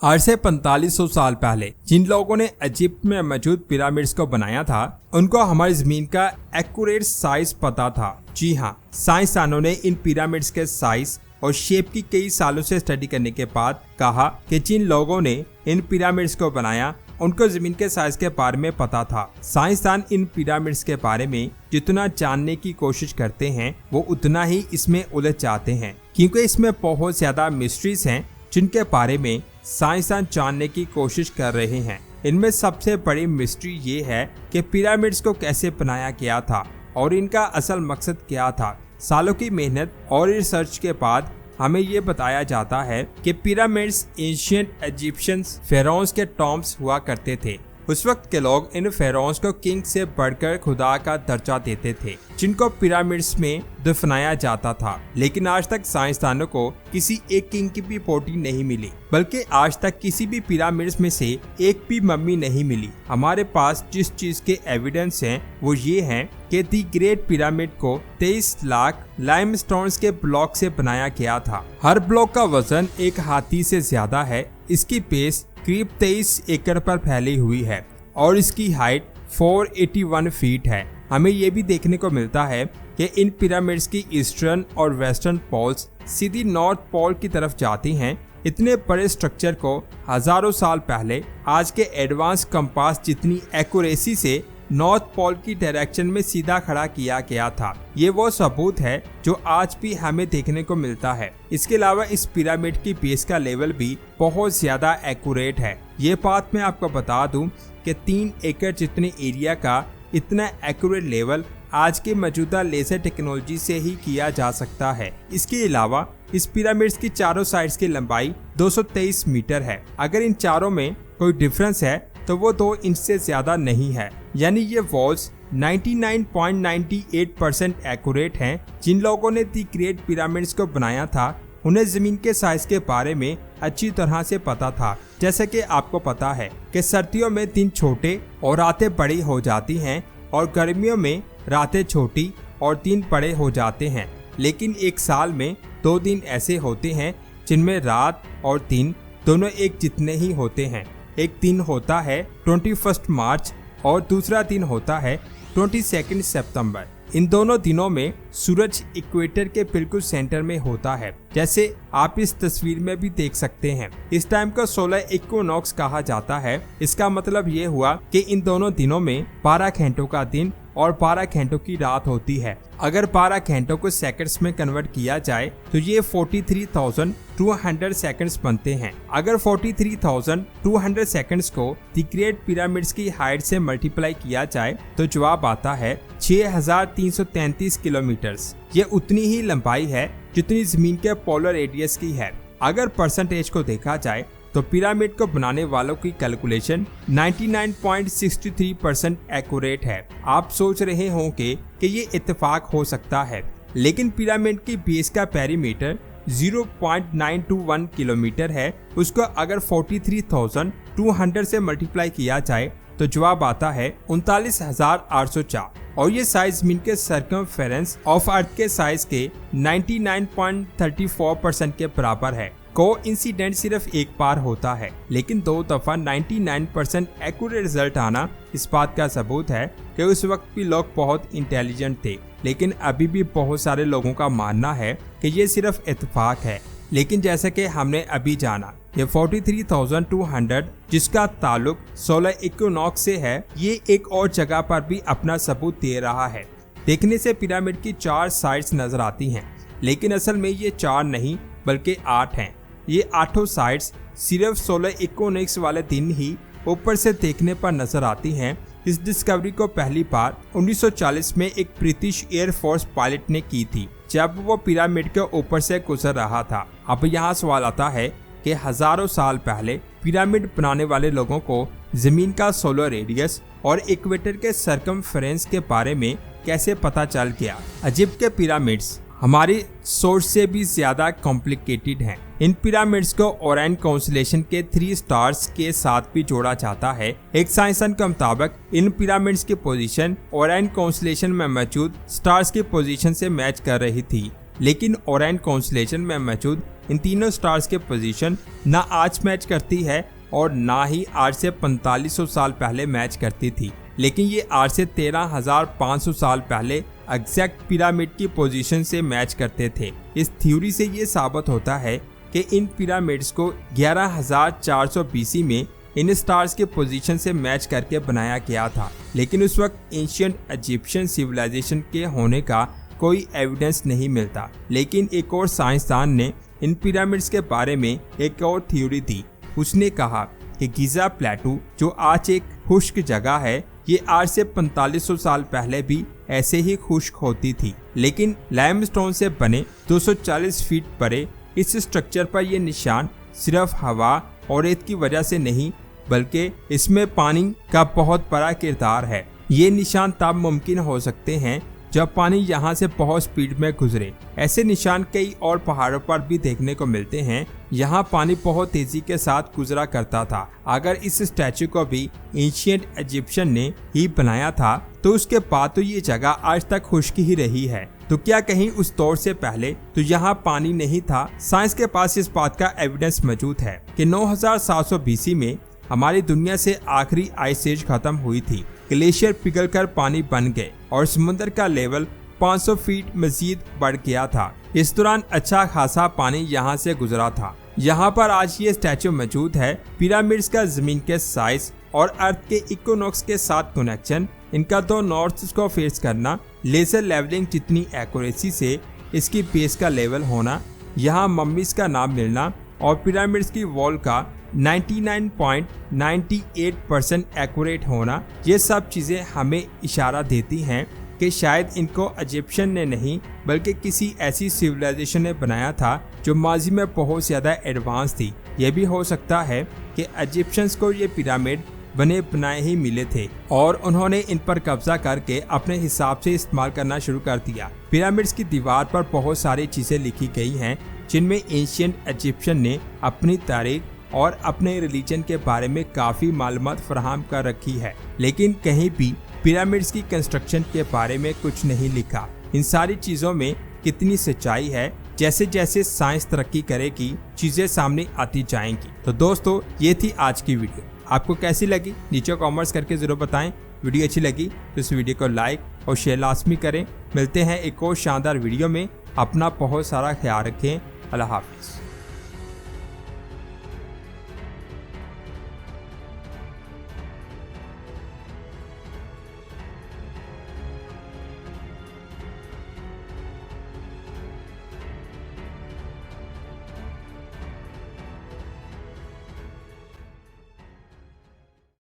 आज से 4500 साल पहले जिन लोगों ने इजिप्ट में मौजूद पिरामिड्स को बनाया था, उनको हमारी जमीन का एक्यूरेट साइज पता था। जी हाँ, साइंसदानों ने इन पिरामिड्स के साइज और शेप की कई सालों से स्टडी करने के बाद कहा कि जिन लोगों ने इन पिरामिड्स को बनाया उनको जमीन के साइज के बारे में पता था। साइंसदान इन पिरामिड्स के बारे में जितना जानने की कोशिश करते हैं वो उतना ही इसमें उलझ जाते हैं, क्योंकि इसमें बहुत ज्यादा मिस्ट्रीज हैं जिनके बारे में साइंसदान जानने की कोशिश कर रहे हैं। इनमें सबसे बड़ी मिस्ट्री ये है कि पिरामिड्स को कैसे बनाया गया था और इनका असल मकसद क्या था। सालों की मेहनत और रिसर्च के बाद हमें ये बताया जाता है कि पिरामिड्स एंशिएंट इजिप्शियंस फेरोन्स के टॉम्ब्स हुआ करते थे। उस वक्त के लोग इन फेरोन्स को किंग से बढ़कर खुदा का दर्जा देते थे, जिनको पिरामिड्स में दफनाया जाता था। लेकिन आज तक साइंसदानों को किसी एक किंग की भी बॉडी नहीं मिली, बल्कि आज तक किसी भी पिरामिड्स में से एक भी मम्मी नहीं मिली। हमारे पास जिस चीज के एविडेंस हैं वो ये हैं कि दी ग्रेट पिरामिड को 23 लाख लाइमस्टोन के ब्लॉक से बनाया गया था। हर ब्लॉक का वजन एक हाथी से ज्यादा है। इसकी बेस करीब 23 एकड़ पर फैली हुई है और इसकी हाइट 481 फीट है। हमें ये भी देखने को मिलता है कि इन पिरामिड्स की ईस्टर्न और वेस्टर्न पोल्स सीधी नॉर्थ पोल की तरफ जाती हैं। इतने बड़े स्ट्रक्चर को हजारों साल पहले आज के एडवांस कंपास जितनी एक्यूरेसी से नॉर्थ पोल की डायरेक्शन में सीधा खड़ा किया गया था। ये वो सबूत है जो आज भी हमें देखने को मिलता है। इसके अलावा इस पिरामिड की बेस का लेवल भी बहुत ज्यादा एक्यूरेट है। ये बात मैं आपको बता दूं कि 3 एकड़ जितने एरिया का इतना एक्यूरेट लेवल आज के मौजूदा लेजर टेक्नोलॉजी से ही किया जा सकता है। इसके अलावा इस पिरामिड्स की चारों साइड्स की लंबाई 223 मीटर है। अगर इन चारों में कोई डिफरेंस है तो वो 2 इंच से ज्यादा नहीं है, यानी ये वॉल्स 99.98% एक्यूरेट हैं। जिन लोगों ने दी ग्रेट पिरामिड्स को बनाया था उन्हें जमीन के साइज के बारे में अच्छी तरह से पता था। जैसे कि आपको पता है कि सर्दियों में दिन छोटे और रातें बड़ी हो जाती हैं और गर्मियों में रातें छोटी और दिन बड़े हो जाते हैं। लेकिन एक साल में 2 दिन ऐसे होते हैं जिनमें रात और दिन दोनों एक जितने ही होते हैं। एक दिन होता है 21 मार्च और दूसरा दिन होता है 22 सितंबर। इन दोनों दिनों में सूरज इक्वेटर के बिल्कुल सेंटर में होता है, जैसे आप इस तस्वीर में भी देख सकते हैं। इस टाइम को सोलर इक्विनॉक्स कहा जाता है। इसका मतलब ये हुआ कि इन दोनों दिनों में 12 घंटों का दिन और 12 घंटों की रात होती है। अगर 12 घंटों को सेकंड्स में कन्वर्ट किया जाए तो ये 43,200 सेकंड्स बनते हैं। अगर 43,200 सेकंड्स को दी ग्रेट पिरामिड्स की हाइट से मल्टीप्लाई किया जाए तो जवाब आता है 6,333 किलोमीटर्स। ये उतनी ही लंबाई है जितनी जमीन के पोलर रेडियस की है। अगर परसेंटेज को देखा जाए तो पिरामिड को बनाने वालों की कैलकुलेशन 99.63% एक्यूरेट है। आप सोच रहे होंगे कि ये इत्तेफाक हो सकता है, लेकिन पिरामिड की बेस का पेरीमीटर 0.921 किलोमीटर है। उसको अगर 43,200 से मल्टीप्लाई किया जाए तो जवाब आता है 39,804 और ये साइज जमीन के सर्कमफेरेंस ऑफ अर्थ के साइज के 99.34% के बराबर है। कोइंसिडेंट सिर्फ एक बार होता है, लेकिन 2 दफा 99% एक्यूरेट रिजल्ट आना इस बात का सबूत है कि उस वक्त भी लोग बहुत इंटेलिजेंट थे। लेकिन अभी भी बहुत सारे लोगों का मानना है कि ये सिर्फ इत्तेफाक है। लेकिन जैसे कि हमने अभी जाना, ये 43,200 जिसका ताल्लुक सोलर इक्विनॉक्स से है, ये एक और जगह पर भी अपना सबूत दे रहा है। देखने से पिरामिड की 4 साइड्स नजर आती हैं, लेकिन असल में ये 4 नहीं बल्कि 8 हैं। ये 8 साइड्स सिर्फ सोलर इक्विनॉक्स वाले दिन ही ऊपर से देखने पर नजर आती हैं। इस डिस्कवरी को पहली बार 1940 में एक ब्रिटिश एयरफोर्स पायलट ने की थी, जब वो पिरामिड के ऊपर से गुजर रहा था। अब यहाँ सवाल आता है कि हजारों साल पहले पिरामिड बनाने वाले लोगों को जमीन का सोलर रेडियस और इक्वेटर के सर्कमफेरेंस के बारे में कैसे पता चल गया। इजिप्ट के पिरामिड्स हमारी सोच से भी ज्यादा कॉम्प्लिकेटेड हैं। इन पिरामिड्स को ओराइन कॉन्स्टेलेशन के 3 स्टार्स के साथ भी जोड़ा जाता है। एक साइंसदान के मुताबिक इन पिरामिड्स की पोजीशन ओराइन कॉन्स्टेलेशन में मौजूद स्टार्स की पोजीशन से मैच कर रही थी, लेकिन ओराइन कॉन्स्टेलेशन में मौजूद इन तीनों स्टार्स के पोजीशन ना आज मैच करती है और ना ही आज से 4500 साल पहले मैच करती थी, लेकिन ये आज से 13,500 साल पहले एग्जैक्ट पिरामिड की पोजीशन से मैच करते थे। इस थ्योरी से ये साबित होता है कि इन पिरामिड्स को 11,400 BC में इन स्टार्स के पोजीशन से मैच करके बनाया गया था, लेकिन उस वक्त एंशिएंट इजिप्शियन सिविलाइजेशन के होने का कोई एविडेंस नहीं मिलता। लेकिन एक और साइंसदान ने इन पिरामिड्स के बारे में एक और थ्योरी दी। उसने कहा कि गीजा प्लेटू, जो आज एक खुश्क जगह है, ये आज से 4500 साल पहले भी ऐसे ही खुश्क होती थी, लेकिन लाइमस्टोन से बने 240 फीट परे इस स्ट्रक्चर पर ये निशान सिर्फ हवा और रेत की वजह से नहीं, बल्कि इसमें पानी का बहुत बड़ा किरदार है। ये निशान तब मुमकिन हो सकते हैं जब पानी यहाँ से बहुत स्पीड में गुजरे। ऐसे निशान कई और पहाड़ों पर भी देखने को मिलते हैं। यहाँ पानी बहुत तेजी के साथ गुजरा करता था। अगर इस स्टैचू को भी एंशिएंट इजिप्शियन ने ही बनाया था तो उसके बाद तो ये जगह आज तक खुश्क ही रही है। तो क्या कहीं उस दौर से पहले तो यहाँ पानी नहीं था? साइंस के पास इस बात का एविडेंस मौजूद है कि 9700 BC में हमारी दुनिया से आखिरी आइस एज खत्म हुई थी। ग्लेशियर पिघलकर पानी बन गए और समुद्र का लेवल 500 फीट मजीद बढ़ गया था। इस दौरान अच्छा खासा पानी यहाँ से गुजरा था। यहाँ पर आज ये स्टैचू मौजूद है। पिरामिड्स का जमीन के साइज और अर्थ के इक्विनॉक्स के साथ कनेक्शन, इनका दो नॉर्थ को फेस करना, लेजर लेवलिंग जितनी एक्यूरेसी से इसकी बेस का लेवल होना, यहाँ मम्मीज का नाम मिलना और पिरामिड्स की वॉल का 99.98% एक्यूरेट होना, ये सब चीज़ें हमें इशारा देती हैं कि शायद इनको इजिप्शियन ने नहीं बल्कि किसी ऐसी सिविलाइजेशन ने बनाया था जो माजी में बहुत ज़्यादा एडवांस थी। यह भी हो सकता है कि इजिप्शियंस को ये पिरामिड बने बनाए ही मिले थे और उन्होंने इन पर कब्जा करके अपने हिसाब से इस्तेमाल करना शुरू कर दिया। पिरामिड्स की दीवार पर बहुत सारी चीज़ें लिखी गई हैं जिनमें एंशिएंट इजिप्शियन ने अपनी तारीख और अपने रिलीजन के बारे में काफ़ी मालूमात फराहम कर रखी है, लेकिन कहीं भी पिरामिड्स की कंस्ट्रक्शन के बारे में कुछ नहीं लिखा। इन सारी चीज़ों में कितनी सच्चाई है, जैसे जैसे साइंस तरक्की करेगी चीज़ें सामने आती जाएंगी। तो दोस्तों, ये थी आज की वीडियो। आपको कैसी लगी नीचे कमेंट्स करके ज़रूर बताएं। वीडियो अच्छी लगी तो इस वीडियो को लाइक और शेयर लाजमी करें। मिलते हैं एक और शानदार वीडियो में। अपना बहुत सारा ख्याल रखें। अल्लाह हाफिज़।